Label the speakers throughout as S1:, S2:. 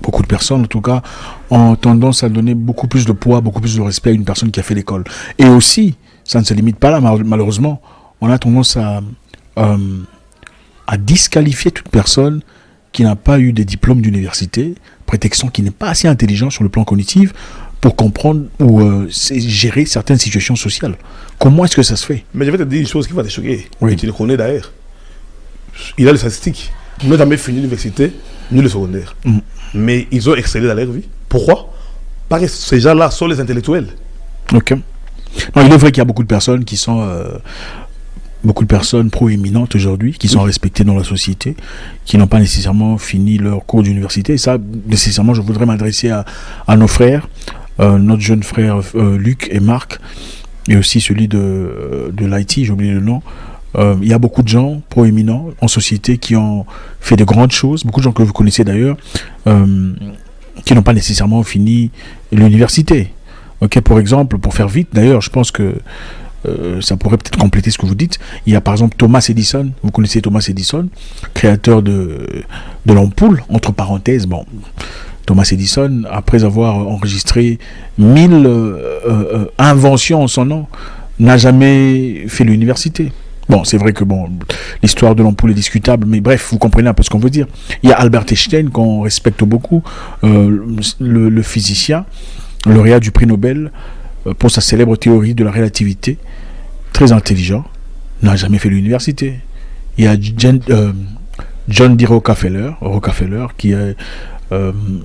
S1: beaucoup de personnes en tout cas, ont tendance à donner beaucoup plus de poids, beaucoup plus de respect à une personne qui a fait l'école. Et aussi, ça ne se limite pas là, malheureusement, on a tendance à disqualifier toute personne qui n'a pas eu des diplômes d'université, prétextant qu'il n'est pas assez intelligent sur le plan cognitif pour comprendre ou gérer certaines situations sociales. Comment est-ce que ça se fait?
S2: Mais je vais te dire une chose qui va te choquer.
S1: Oui.
S2: Et tu le connais d'ailleurs. Il a les statistiques. Ils n'ont jamais fini l'université, ni le secondaire. Mais ils ont excellé dans leur vie. Pourquoi? Parce que ces gens-là sont les intellectuels.
S1: Ok. Non, il est vrai qu'il y a beaucoup de personnes qui sont... beaucoup de personnes proéminentes aujourd'hui, qui sont respectées dans la société, qui n'ont pas nécessairement fini leur cours d'université. Et ça, nécessairement, je voudrais m'adresser à nos frères, notre jeune frère Luc et Marc, et aussi celui de l'IT, j'ai oublié le nom. Il y a beaucoup de gens proéminents en société qui ont fait de grandes choses, beaucoup de gens que vous connaissez d'ailleurs, qui n'ont pas nécessairement fini l'université. Ok, pour exemple, pour faire vite, d'ailleurs, je pense que ça pourrait peut-être compléter ce que vous dites. Il y a par exemple Thomas Edison. Vous connaissez Thomas Edison, créateur de l'ampoule, entre parenthèses. Bon, Thomas Edison, après avoir enregistré 1000 inventions en son nom, n'a jamais fait l'université. Bon, c'est vrai que l'histoire de l'ampoule est discutable, mais bref, vous comprenez un peu ce qu'on veut dire. Il y a Albert Einstein, qu'on respecte beaucoup, le physicien, lauréat du prix Nobel, pour sa célèbre théorie de la relativité, très intelligent, n'a jamais fait l'université. Il y a John D. Rockefeller qui est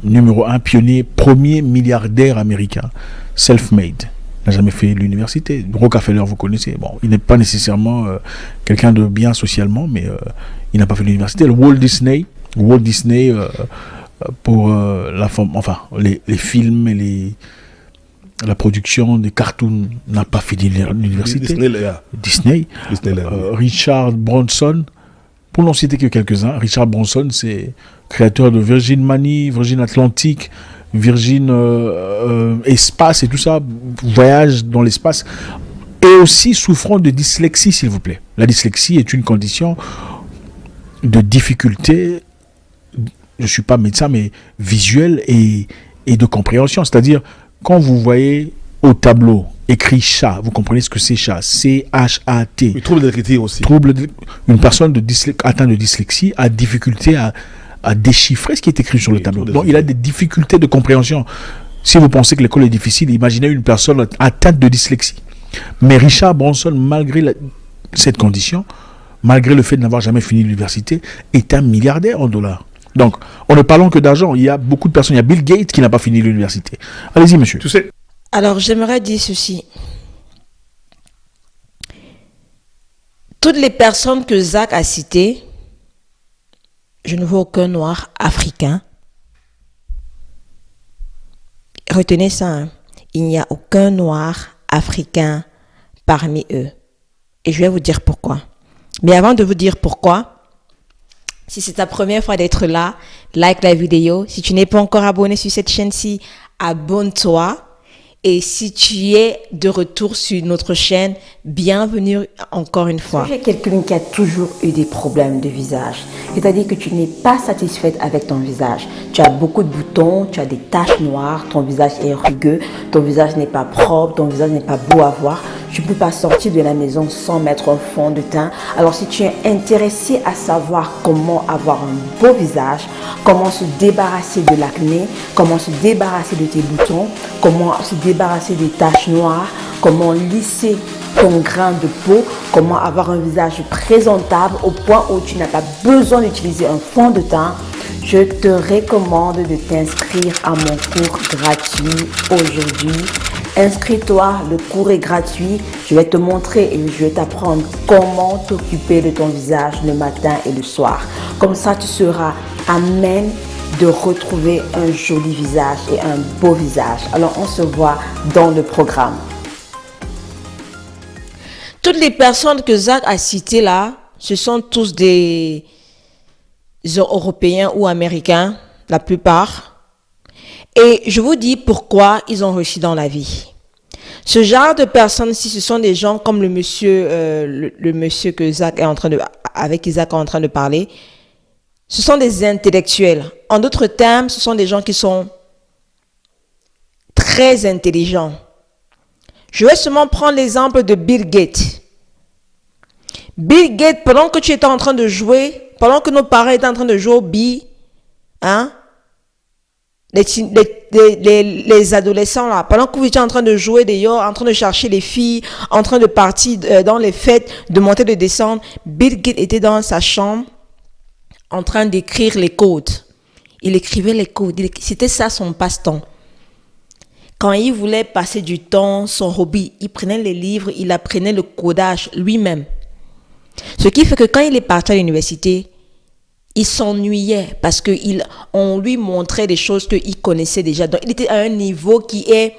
S1: numéro 1 pionnier, premier milliardaire américain, self-made, n'a jamais fait l'université. Rockefeller, vous connaissez. Bon, il n'est pas nécessairement quelqu'un de bien socialement, mais il n'a pas fait l'université. Walt Disney, pour les films et la production des cartoons, n'a pas fini l'université. Disney. Richard Branson, pour n'en citer que quelques-uns. Richard Branson, c'est créateur de Virgin Money, Virgin Atlantic, Virgin Espace et tout ça, voyage dans l'espace. Et aussi souffrant de dyslexie, s'il vous plaît. La dyslexie est une condition de difficulté, je ne suis pas médecin, mais visuelle et de compréhension. C'est-à-dire, quand vous voyez au tableau écrit chat, vous comprenez ce que c'est chat, C-H-A-T.
S2: Oui, trouble d'écriture aussi.
S1: Une personne atteinte de dyslexie a difficulté à déchiffrer ce qui est écrit sur le tableau. Donc il a des difficultés de compréhension. Si vous pensez que l'école est difficile, imaginez une personne atteinte de dyslexie. Mais Richard Branson, malgré cette condition, malgré le fait de n'avoir jamais fini l'université, est un milliardaire en dollars. Donc, on ne parlons que d'argent. Il y a beaucoup de personnes. Il y a Bill Gates qui n'a pas fini l'université. Allez-y, monsieur.
S2: Tu sais.
S3: Alors, j'aimerais dire ceci. Toutes les personnes que Zach a citées, je ne vois aucun noir africain. Retenez ça, hein. Il n'y a aucun noir africain parmi eux. Et je vais vous dire pourquoi. Mais avant de vous dire pourquoi, si c'est ta première fois d'être là, like la vidéo. Si tu n'es pas encore abonné sur cette chaîne-ci, abonne-toi. Et si tu es de retour sur notre chaîne, bienvenue encore une fois.
S4: Tu es quelqu'un qui a toujours eu des problèmes de visage. C'est-à-dire que tu n'es pas satisfaite avec ton visage. Tu as beaucoup de boutons, tu as des taches noires, ton visage est rugueux, ton visage n'est pas propre, ton visage n'est pas beau à voir. Tu ne peux pas sortir de la maison sans mettre un fond de teint. Alors si tu es intéressé à savoir comment avoir un beau visage, comment se débarrasser de l'acné, comment se débarrasser de tes boutons, comment se débarrasser des taches noires, comment lisser ton grain de peau, comment avoir un visage présentable au point où tu n'as pas besoin d'utiliser un fond de teint, je te recommande de t'inscrire à mon cours gratuit aujourd'hui. Inscris-toi, le cours est gratuit. Je vais te montrer et je vais t'apprendre comment t'occuper de ton visage le matin et le soir. Comme ça, tu seras à même de retrouver un joli visage et un beau visage. Alors, on se voit dans le programme.
S3: Toutes les personnes que Zach a citées là, ce sont tous des Européens ou Américains, la plupart. Et je vous dis pourquoi ils ont réussi dans la vie. Ce genre de personnes-ci, ce sont des gens comme le monsieur que Zach est en train de, avec qui Zach est en train de parler. Ce sont des intellectuels. En d'autres termes, ce sont des gens qui sont très intelligents. Je vais seulement prendre l'exemple de Bill Gates. Bill Gates, pendant que tu étais en train de jouer, pendant que nos parents étaient en train de jouer au billes, hein, les adolescents là, pendant que vous étiez en train de jouer dehors, en train de chercher les filles, en train de partir dans les fêtes, de monter, de descendre, Bill Gates était dans sa chambre en train d'écrire les codes. Il écrivait les codes. C'était ça son passe-temps. Quand il voulait passer du temps, son hobby, il prenait les livres, il apprenait le codage lui-même. Ce qui fait que quand il est parti à l'université, il s'ennuyait parce qu'on lui montrait des choses qu'il connaissait déjà. Donc, il était à un niveau qui est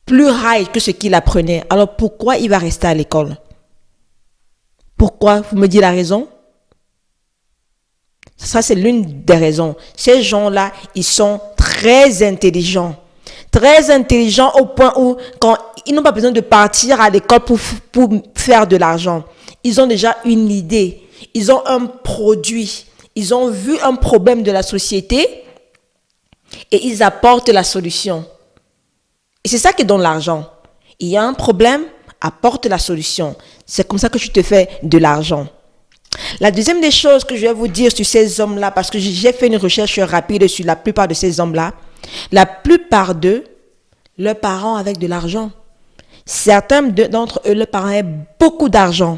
S3: plus high que ce qu'il apprenait. Alors, pourquoi il va rester à l'école? Pourquoi? Vous me dites la raison? Ça, c'est l'une des raisons. Ces gens-là, ils sont très intelligents. Très intelligents au point où, quand ils n'ont pas besoin de partir à l'école pour faire de l'argent. Ils ont déjà une idée. Ils ont un produit. Ils ont vu un problème de la société et ils apportent la solution. Et c'est ça qui donne l'argent. Il y a un problème, apporte la solution. C'est comme ça que tu te fais de l'argent. La deuxième des choses que je vais vous dire sur ces hommes-là, parce que j'ai fait une recherche rapide sur la plupart de ces hommes-là, la plupart d'eux, leurs parents avaient de l'argent. Certains d'entre eux, leurs parents avaient beaucoup d'argent.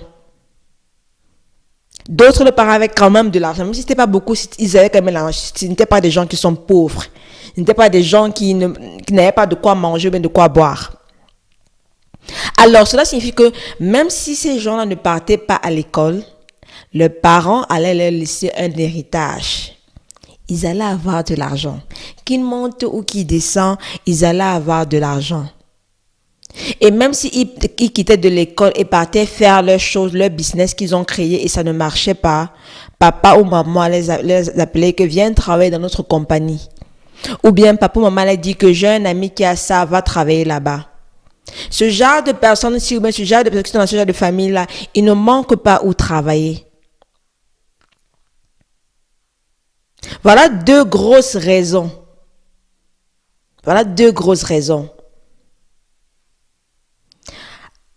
S3: D'autres, leurs parents avaient quand même de l'argent. Même si ce n'était pas beaucoup, ils avaient quand même l'argent. Ce n'étaient pas des gens qui sont pauvres. Ce n'étaient pas des gens qui n'avaient pas de quoi manger, mais de quoi boire. Alors, cela signifie que même si ces gens-là ne partaient pas à l'école, leurs parents allaient leur laisser un héritage. Ils allaient avoir de l'argent. Qu'ils montent ou qu'ils descendent, ils allaient avoir de l'argent. Et même s'ils quittaient de l'école et partaient faire leurs choses, leur business qu'ils ont créé et ça ne marchait pas, papa ou maman les appelait que viens travailler dans notre compagnie. Ou bien papa ou maman les dit que j'ai un ami qui a ça, va travailler là-bas. Ce genre de personnes, si ou bien ce genre de personnes qui sont dans ce genre de famille-là, ils ne manquent pas où travailler. Voilà deux grosses raisons. Voilà deux grosses raisons.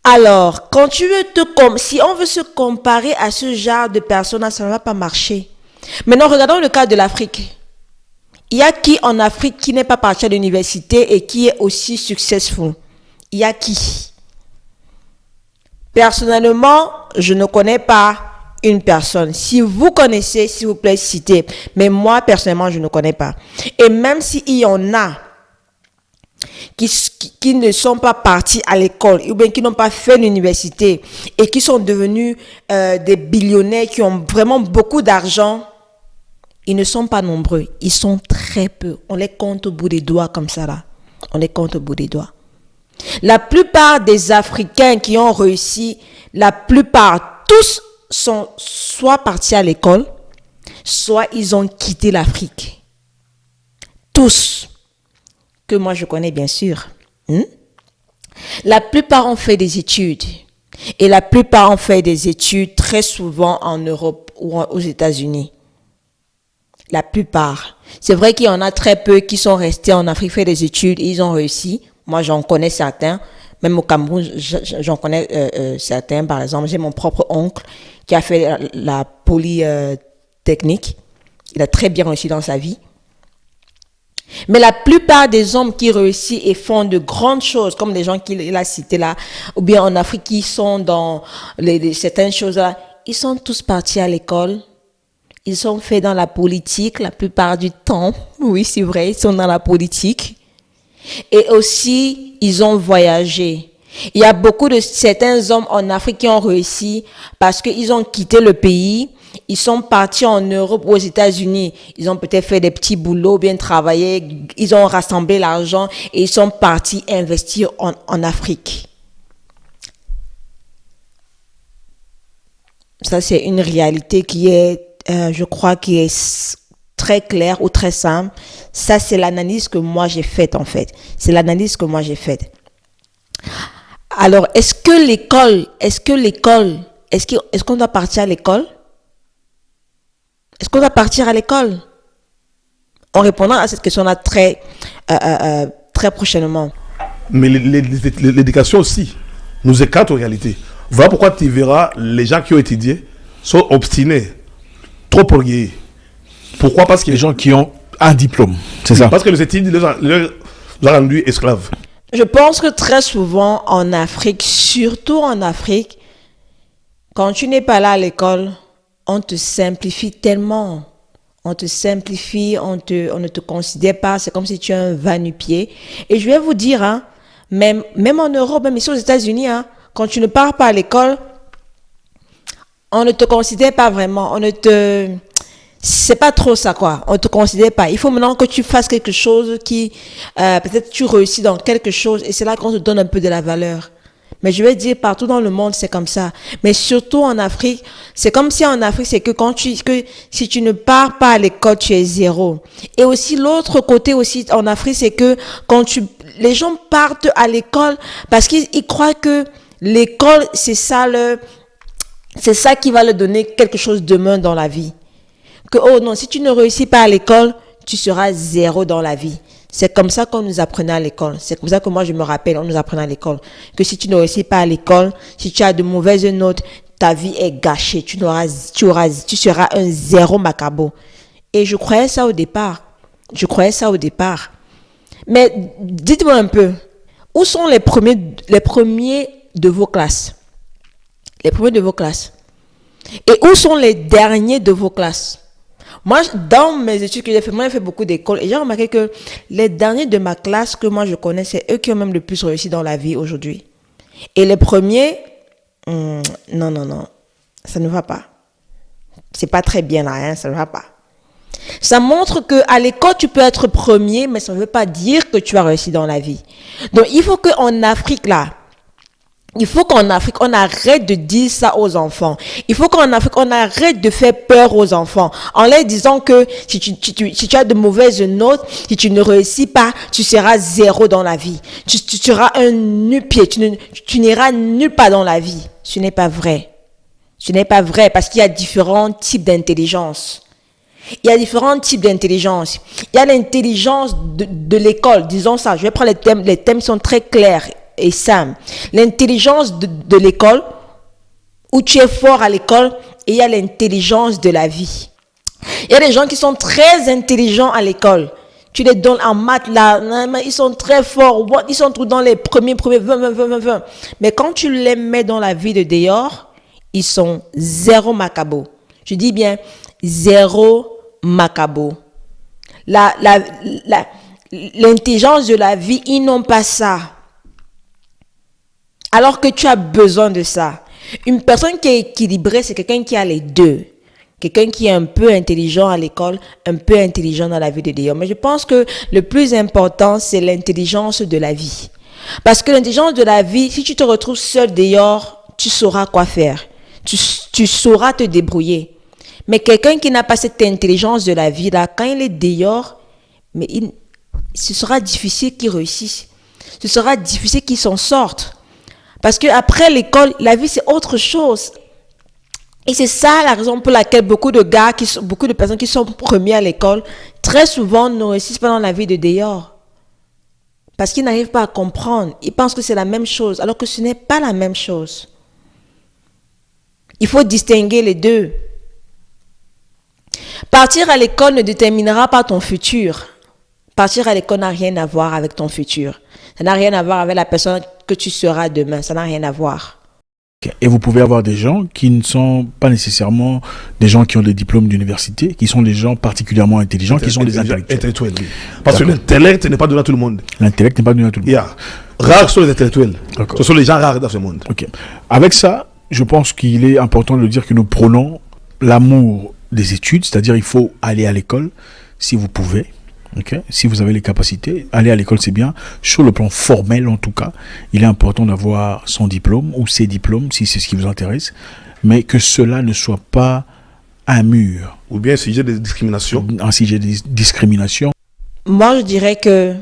S3: Alors, quand tu veux si on veut se comparer à ce genre de personnes, ça ne va pas marcher. Maintenant, regardons le cas de l'Afrique. Il y a qui en Afrique qui n'est pas parti à l'université et qui est aussi successful? Il y a qui? Personnellement, je ne connais pas une personne. Si vous connaissez, s'il vous plaît, citez. Mais moi, personnellement, je ne connais pas. Et même s'il y en a qui ne sont pas partis à l'école ou bien qui n'ont pas fait l'université et qui sont devenus des billionnaires qui ont vraiment beaucoup d'argent, ils ne sont pas nombreux. Ils sont très peu. On les compte au bout des doigts comme ça là. On les compte au bout des doigts. La plupart des Africains qui ont réussi, la plupart, tous sont soit partis à l'école, soit ils ont quitté l'Afrique. Tous. Que moi je connais bien sûr. La plupart ont fait des études. Et la plupart ont fait des études très souvent en Europe ou aux États-Unis. La plupart. C'est vrai qu'il y en a très peu qui sont restés en Afrique, fait des études et ils ont réussi. Moi, j'en connais certains. Même au Cameroun, j'en connais certains. Par exemple, j'ai mon propre oncle qui a fait la polytechnique. Il a très bien réussi dans sa vie. Mais la plupart des hommes qui réussissent et font de grandes choses, comme les gens qu'il a cités là, ou bien en Afrique qui sont dans certaines choses là, ils sont tous partis à l'école. Ils sont faits dans la politique la plupart du temps. Oui, c'est vrai, ils sont dans la politique. Et aussi, ils ont voyagé. Il y a beaucoup de certains hommes en Afrique qui ont réussi parce qu'ils ont quitté le pays. Ils sont partis en Europe ou aux États-Unis. Ils ont peut-être fait des petits boulots, bien travaillé. Ils ont rassemblé l'argent et ils sont partis investir en Afrique. Ça, c'est une réalité qui est, je crois, qui est très claire ou très simple. Ça, c'est l'analyse que moi j'ai faite, en fait. C'est l'analyse que moi j'ai faite. Alors, est-ce qu'on doit partir à l'école? Est-ce qu'on doit partir à l'école? On répondra à cette question-là très prochainement.
S2: Mais l'éducation aussi nous écarte en réalité. Voilà pourquoi tu verras les gens qui ont étudié sont obstinés, trop orgueilleux. Pourquoi? Parce que
S1: Les gens qui ont un diplôme, c'est ça.
S2: Parce que les études les ont rendus esclaves.
S3: Je pense que très souvent en Afrique, surtout en Afrique, quand tu n'es pas là à l'école, on te simplifie tellement. On te simplifie, on ne te considère pas, c'est comme si tu es un va-nu-pied. Et je vais vous dire, hein, même en Europe, même ici aux États-Unis, hein, quand tu ne pars pas à l'école, on ne te considère pas vraiment, c'est pas trop ça quoi, on te considère pas. Il faut maintenant que tu fasses quelque chose qui, peut-être tu réussis dans quelque chose et c'est là qu'on te donne un peu de la valeur. Mais je vais dire, partout dans le monde, c'est comme ça. Mais surtout en Afrique, c'est comme si en Afrique, c'est que si tu ne pars pas à l'école, tu es zéro. Et aussi, l'autre côté aussi en Afrique, c'est que les gens partent à l'école parce qu'ils croient que l'école, c'est ça qui va leur donner quelque chose demain dans la vie. Que, oh non, si tu ne réussis pas à l'école, tu seras zéro dans la vie. C'est comme ça qu'on nous apprenait à l'école. C'est comme ça que moi, je me rappelle, on nous apprenait à l'école. Que si tu ne réussis pas à l'école, si tu as de mauvaises notes, ta vie est gâchée. Tu seras un zéro macabo. Et je croyais ça au départ. Mais dites-moi un peu, où sont les premiers de vos classes? Les premiers de vos classes. Et où sont les derniers de vos classes? Moi, dans mes études que j'ai fait, moi j'ai fait beaucoup d'écoles et j'ai remarqué que les derniers de ma classe que moi je connais, c'est eux qui ont même le plus réussi dans la vie aujourd'hui. Et les premiers, non, ça ne va pas. C'est pas très bien là, hein, ça ne va pas. Ça montre qu'à l'école, tu peux être premier, mais ça ne veut pas dire que tu as réussi dans la vie. Donc, il faut qu'en Afrique, là, on arrête de dire ça aux enfants. Il faut qu'en Afrique, on arrête de faire peur aux enfants en leur disant que si tu as de mauvaises notes, si tu ne réussis pas, tu seras zéro dans la vie. Tu seras un nu-pied. Tu n'iras nulle part dans la vie. Ce n'est pas vrai. Ce n'est pas vrai parce qu'il y a différents types d'intelligence. Il y a différents types d'intelligence. Il y a l'intelligence de l'école, disons ça. Je vais prendre les thèmes sont très clairs et simple. L'intelligence de l'école, où tu es fort à l'école, et il y a l'intelligence de la vie. Il y a des gens qui sont très intelligents à l'école. Tu les donnes en maths, là, ils sont très forts, ils sont tous dans les premiers 20. Mais quand tu les mets dans la vie de dehors, ils sont zéro macabo. Je dis bien, zéro macabo. L'intelligence de la vie, ils n'ont pas ça. Alors que tu as besoin de ça. Une personne qui est équilibrée, c'est quelqu'un qui a les deux. Quelqu'un qui est un peu intelligent à l'école, un peu intelligent dans la vie de dehors. Mais je pense que le plus important, c'est l'intelligence de la vie. Parce que l'intelligence de la vie, si tu te retrouves seul dehors, tu sauras quoi faire. Tu sauras te débrouiller. Mais quelqu'un qui n'a pas cette intelligence de la vie, là, quand il est dehors, ce sera difficile qu'il réussisse. Ce sera difficile qu'il s'en sorte. Parce que après l'école, la vie c'est autre chose. Et c'est ça la raison pour laquelle beaucoup de personnes qui sont premiers à l'école, très souvent ne réussissent pas dans la vie de dehors. Parce qu'ils n'arrivent pas à comprendre. Ils pensent que c'est la même chose, alors que ce n'est pas la même chose. Il faut distinguer les deux. Partir à l'école ne déterminera pas ton futur. Partir à l'école n'a rien à voir avec ton futur. Ça n'a rien à voir avec la personne que tu seras demain. Ça n'a rien à voir.
S1: Et vous pouvez avoir des gens qui ne sont pas nécessairement des gens qui ont des diplômes d'université, qui sont des gens particulièrement intelligents, qui sont des intellectuels.
S2: Parce que l'intellect n'est pas donné à tout le monde.
S1: L'intellect n'est pas donné à tout le monde.
S2: Rares sont les intellectuels. Ce sont les gens rares dans ce monde.
S1: Okay. Avec ça, je pense qu'il est important de dire que nous prônons l'amour des études, c'est-à-dire il faut aller à l'école si vous pouvez. Okay. Si vous avez les capacités, aller à l'école c'est bien. Sur le plan formel en tout cas, il est important d'avoir son diplôme ou ses diplômes si c'est ce qui vous intéresse, mais que cela ne soit pas un mur.
S2: Ou bien un sujet de discrimination.
S1: Un sujet de discrimination.
S3: Moi je dirais que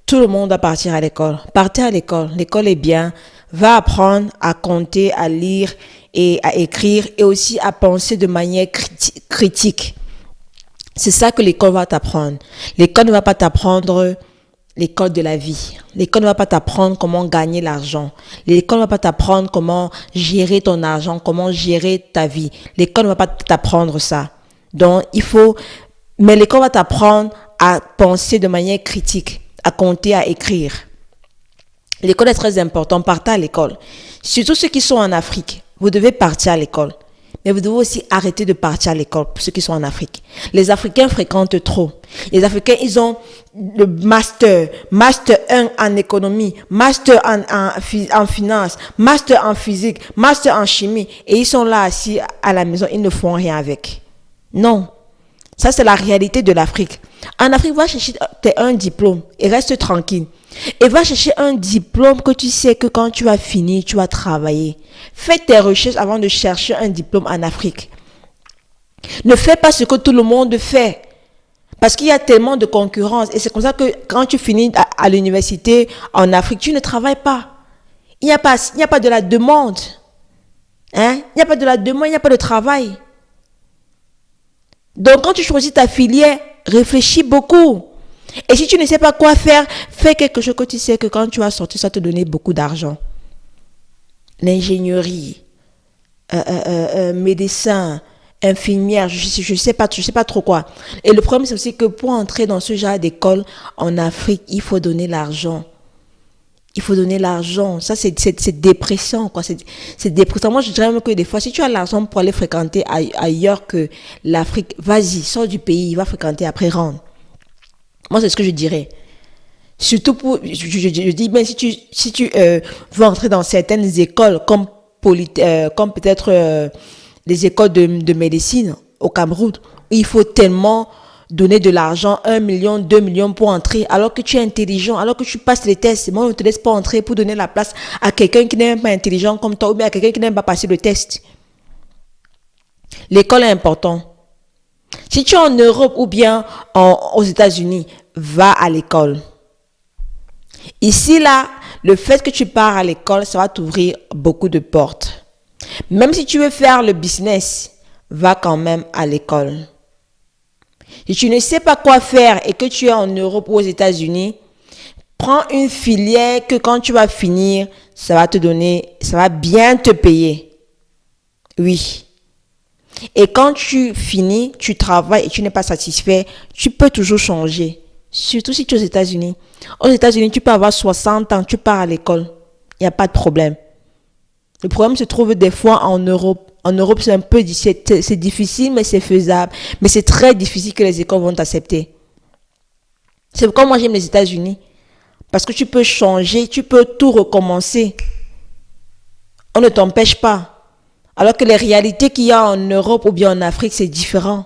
S3: tout le monde doit partir à l'école. Partez à l'école. L'école est bien. Va apprendre à compter, à lire et à écrire et aussi à penser de manière critique. C'est ça que l'école va t'apprendre. L'école ne va pas t'apprendre l'école de la vie. L'école ne va pas t'apprendre comment gagner l'argent. L'école ne va pas t'apprendre comment gérer ton argent, comment gérer ta vie. L'école ne va pas t'apprendre ça. Donc, mais l'école va t'apprendre à penser de manière critique, à compter, à écrire. L'école est très importante. Partez à l'école. Surtout ceux qui sont en Afrique, vous devez partir à l'école. Mais vous devez aussi arrêter de partir à l'école pour ceux qui sont en Afrique. Les Africains fréquentent trop. Les Africains, ils ont le master 1 en économie, master en finance, master en physique, master en chimie. Et ils sont là assis à la maison, ils ne font rien avec. Non. Ça, c'est la réalité de l'Afrique. En Afrique, va chercher un diplôme et reste tranquille. Et va chercher un diplôme que tu sais que quand tu vas finir, tu vas travailler. Fais tes recherches avant de chercher un diplôme en Afrique. Ne fais pas ce que tout le monde fait. Parce qu'il y a tellement de concurrence. Et c'est comme ça que quand tu finis à l'université en Afrique, tu ne travailles pas. Il n'y a pas de la demande. Il n'y a pas de la demande, il n'y a pas de travail. Donc, quand tu choisis ta filière, réfléchis beaucoup. Et si tu ne sais pas quoi faire, fais quelque chose que tu sais que quand tu vas sortir, ça va te donner beaucoup d'argent. L'ingénierie, médecin, infirmière, je sais pas trop quoi. Et le problème, c'est aussi que pour entrer dans ce genre d'école en Afrique, il faut donner l'argent. Il faut donner l'argent. Ça, c'est dépressant, quoi. C'est dépressant. Moi, je dirais même que des fois, si tu as l'argent pour aller fréquenter ailleurs que l'Afrique, vas-y, sors du pays, va fréquenter, après rentre. Moi, c'est ce que je dirais. Surtout je dis, ben, si tu veux entrer dans certaines écoles, comme peut-être les écoles de médecine au Cameroun, où il faut tellement donner de l'argent, 1 million, 2 millions pour entrer, alors que tu es intelligent, alors que tu passes les tests. Moi, on ne te laisse pas entrer pour donner la place à quelqu'un qui n'est même pas intelligent comme toi, ou bien à quelqu'un qui n'aime pas passer le test. L'école est importante. Si tu es en Europe ou bien aux États-Unis, va à l'école. Ici, là, le fait que tu pars à l'école, ça va t'ouvrir beaucoup de portes. Même si tu veux faire le business, va quand même à l'école. Si tu ne sais pas quoi faire et que tu es en Europe ou aux États-Unis, prends une filière que quand tu vas finir, ça va bien te payer. Oui. Et quand tu finis, tu travailles et tu n'es pas satisfait, tu peux toujours changer. Surtout si tu es aux États-Unis. Aux États-Unis, tu peux avoir 60 ans, tu pars à l'école. Il n'y a pas de problème. Le problème se trouve des fois en Europe. En Europe, c'est un peu c'est difficile, mais c'est faisable. Mais c'est très difficile que les écoles vont t'accepter. C'est pourquoi moi j'aime les États-Unis. Parce que tu peux changer, tu peux tout recommencer. On ne t'empêche pas. Alors que les réalités qu'il y a en Europe ou bien en Afrique, c'est différent.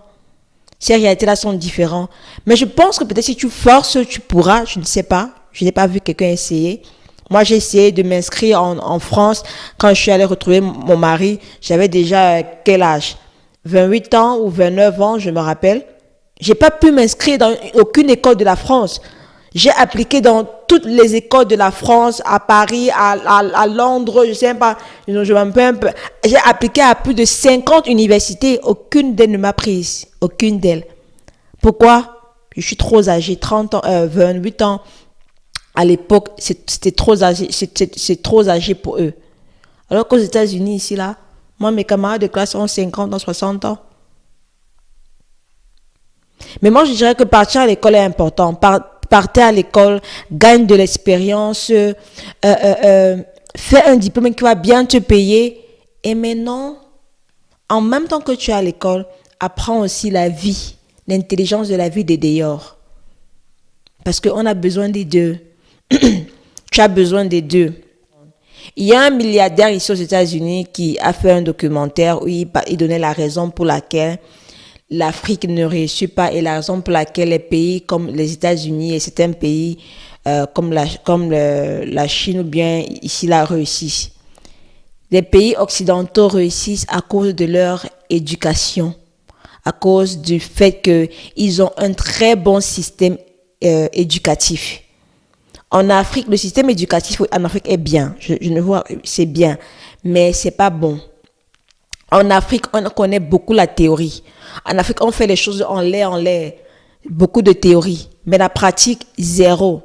S3: Ces réalités-là sont différentes. Mais je pense que peut-être si tu forces, tu pourras. Je ne sais pas. Je n'ai pas vu quelqu'un essayer. Moi, j'ai essayé de m'inscrire en France. Quand je suis allée retrouver mon mari, j'avais déjà quel âge? 28 ans ou 29 ans, je me rappelle. J'ai pas pu m'inscrire dans aucune école de la France. J'ai appliqué dans toutes les écoles de la France, à Paris, à Londres, je sais pas, je m'appelle un peu. J'ai appliqué à plus de 50 universités. Aucune d'elles ne m'a prise. Aucune d'elles. Pourquoi? Je suis trop âgée, 28 ans. À l'époque, c'était trop âgé, c'est trop âgé pour eux. Alors qu'aux États-Unis, ici, là, moi, mes camarades de classe ont 50 ans, 60 ans. Mais moi, je dirais que partir à l'école est important. Partez à l'école, gagne de l'expérience, fais un diplôme qui va bien te payer. Et maintenant, en même temps que tu es à l'école, apprends aussi la vie, l'intelligence de la vie des dehors. Parce qu'on a besoin des deux. Tu as besoin des deux. Il y a un milliardaire ici aux États-Unis qui a fait un documentaire où il donnait la raison pour laquelle l'Afrique ne réussit pas et la raison pour laquelle les pays comme les États-Unis et certains pays comme la Chine ou bien ici là réussissent. Les pays occidentaux réussissent à cause de leur éducation, à cause du fait qu'ils ont un très bon système éducatif. En Afrique, le système éducatif en Afrique est bien. Je ne vois, c'est bien, mais c'est pas bon. En Afrique, on connaît beaucoup la théorie. En Afrique, on fait les choses en l'air. Beaucoup de théorie. Mais la pratique, zéro.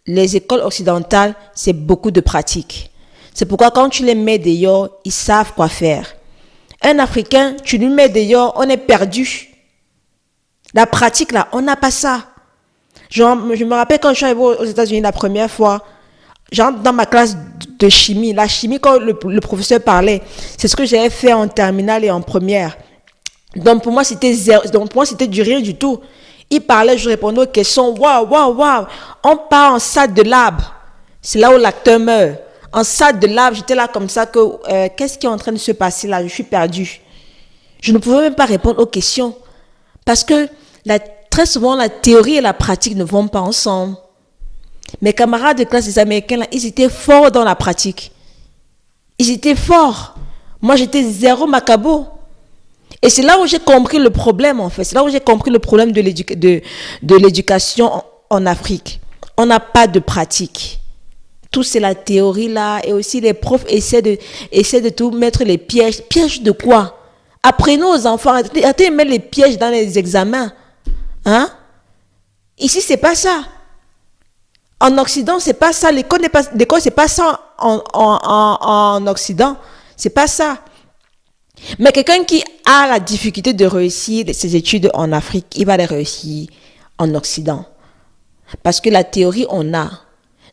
S3: Les écoles occidentales, c'est beaucoup de pratique. C'est pourquoi quand tu les mets dehors, ils savent quoi faire. Un Africain, tu lui mets dehors, on est perdu. La pratique, là, on n'a pas ça. Je me rappelle quand je suis arrivé aux États-Unis la première fois, j'entre dans ma classe de chimie. La chimie, quand le professeur parlait, c'est ce que j'avais fait en terminale et en première. Donc pour moi, c'était du rien du tout. Il parlait, je répondais aux questions. Waouh. On part en salle de lab. C'est là où l'acteur meurt. En salle de lab, j'étais là comme ça que qu'est-ce qui est en train de se passer là? Je suis perdue. Je ne pouvais même pas répondre aux questions. Parce que très souvent, la théorie et la pratique ne vont pas ensemble. Mes camarades de classe des Américains, là, ils étaient forts dans la pratique. Ils étaient forts. Moi, j'étais zéro macabo. Et c'est là où j'ai compris le problème, en fait. C'est là où j'ai compris le problème de l'éducation en Afrique. On n'a pas de pratique. Tout, c'est la théorie, là. Et aussi, les profs essaient de tout mettre les pièges. Pièges de quoi? Apprenez aux enfants. Arrêtez de mettre les pièges dans les examens. Hein? Ici, c'est pas ça. En Occident, c'est pas ça. L'école, c'est pas ça en Occident. C'est pas ça. Mais quelqu'un qui a la difficulté de réussir ses études en Afrique, il va les réussir en Occident. Parce que la théorie, on a.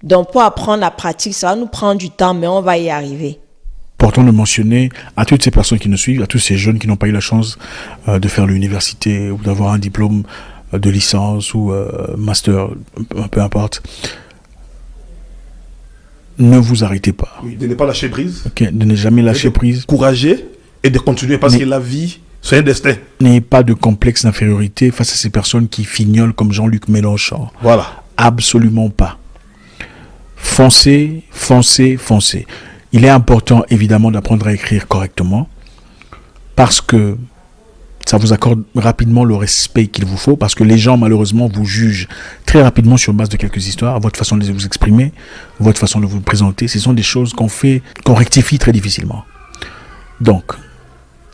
S3: Donc, pour apprendre la pratique, ça va nous prendre du temps, mais on va y arriver.
S1: Important de mentionner à toutes ces personnes qui nous suivent, à tous ces jeunes qui n'ont pas eu la chance de faire l'université ou d'avoir un diplôme de licence ou master, peu importe. Ne vous arrêtez pas.
S2: Oui, de ne pas lâcher prise.
S1: Okay, de ne jamais lâcher prise.
S2: Courager et de continuer parce que la vie, c'est un destin.
S1: N'ayez pas de complexe d'infériorité face à ces personnes qui fignolent comme Jean-Luc Mélenchon.
S2: Voilà.
S1: Absolument pas. Foncez. Il est important, évidemment, d'apprendre à écrire correctement parce que ça vous accorde rapidement le respect qu'il vous faut, parce que les gens, malheureusement, vous jugent très rapidement sur base de quelques histoires, votre façon de vous exprimer, votre façon de vous présenter. Ce sont des choses qu'on rectifie très difficilement. Donc,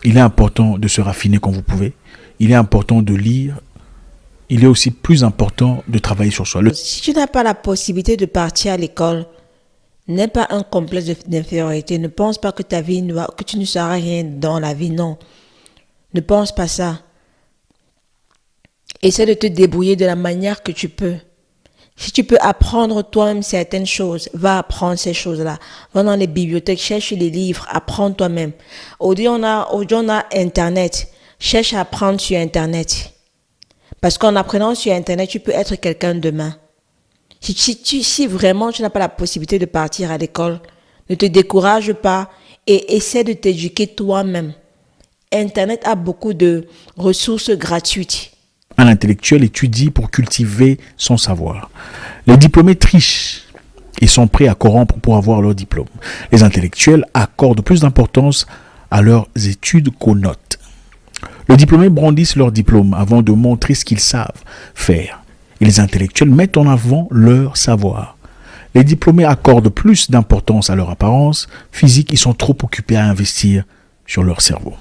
S1: il est important de se raffiner quand vous pouvez. Il est important de lire. Il est aussi plus important de travailler sur soi.
S3: Si tu n'as pas la possibilité de partir à l'école, n'aie pas un complexe d'infériorité. Ne pense pas que que tu ne seras rien dans la vie. Non. Ne pense pas ça. Essaie de te débrouiller de la manière que tu peux. Si tu peux apprendre toi-même certaines choses, va apprendre ces choses-là. Va dans les bibliothèques, cherche les livres, apprends toi-même. Aujourd'hui, on a Internet. Cherche à apprendre sur Internet. Parce qu'en apprenant sur Internet, tu peux être quelqu'un demain. Si vraiment tu n'as pas la possibilité de partir à l'école, ne te décourage pas et essaie de t'éduquer toi-même. Internet a beaucoup de ressources gratuites.
S1: Un intellectuel étudie pour cultiver son savoir. Les diplômés trichent et sont prêts à corrompre pour avoir leur diplôme. Les intellectuels accordent plus d'importance à leurs études qu'aux notes. Les diplômés brandissent leur diplôme avant de montrer ce qu'ils savent faire. Et les intellectuels mettent en avant leur savoir. Les diplômés accordent plus d'importance à leur apparence physique. Ils sont trop occupés à investir sur leur cerveau.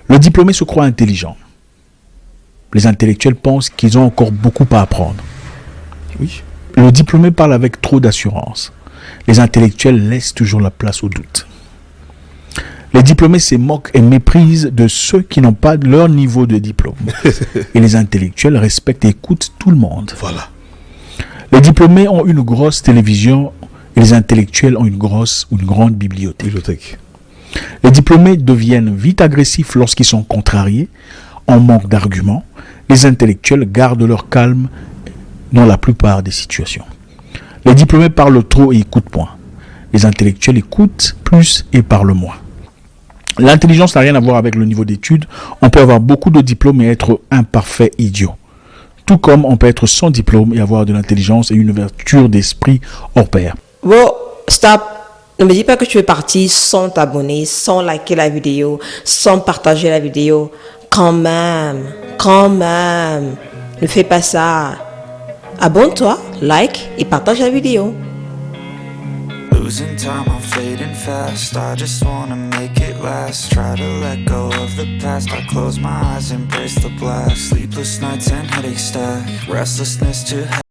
S1: Le diplômé se croit intelligent. Les intellectuels pensent qu'ils ont encore beaucoup à apprendre.
S2: Oui.
S1: Le diplômé parle avec trop d'assurance. Les intellectuels laissent toujours la place au doute. Les diplômés se moquent et méprisent de ceux qui n'ont pas leur niveau de diplôme. Et les intellectuels respectent et écoutent tout le monde.
S2: Voilà.
S1: Les diplômés ont une grosse télévision et les intellectuels ont une grande bibliothèque. Les diplômés deviennent vite agressifs lorsqu'ils sont contrariés, en manque d'arguments. Les intellectuels gardent leur calme dans la plupart des situations. Les diplômés parlent trop et écoutent moins. Les intellectuels écoutent plus et parlent moins. L'intelligence n'a rien à voir avec le niveau d'études. On peut avoir beaucoup de diplômes et être un parfait idiot. Tout comme on peut être sans diplôme et avoir de l'intelligence et une ouverture d'esprit hors pair.
S3: Bon, stop. Ne me dis pas que tu es parti sans t'abonner, sans liker la vidéo, sans partager la vidéo. Quand même. Ne fais pas ça. Abonne-toi, like et partage la vidéo.
S5: losing time, I'm fading fast. I just wanna make it last. Try to let go of the past. I close my eyes, embrace the blast. Sleepless nights and headaches stack. Restlessness to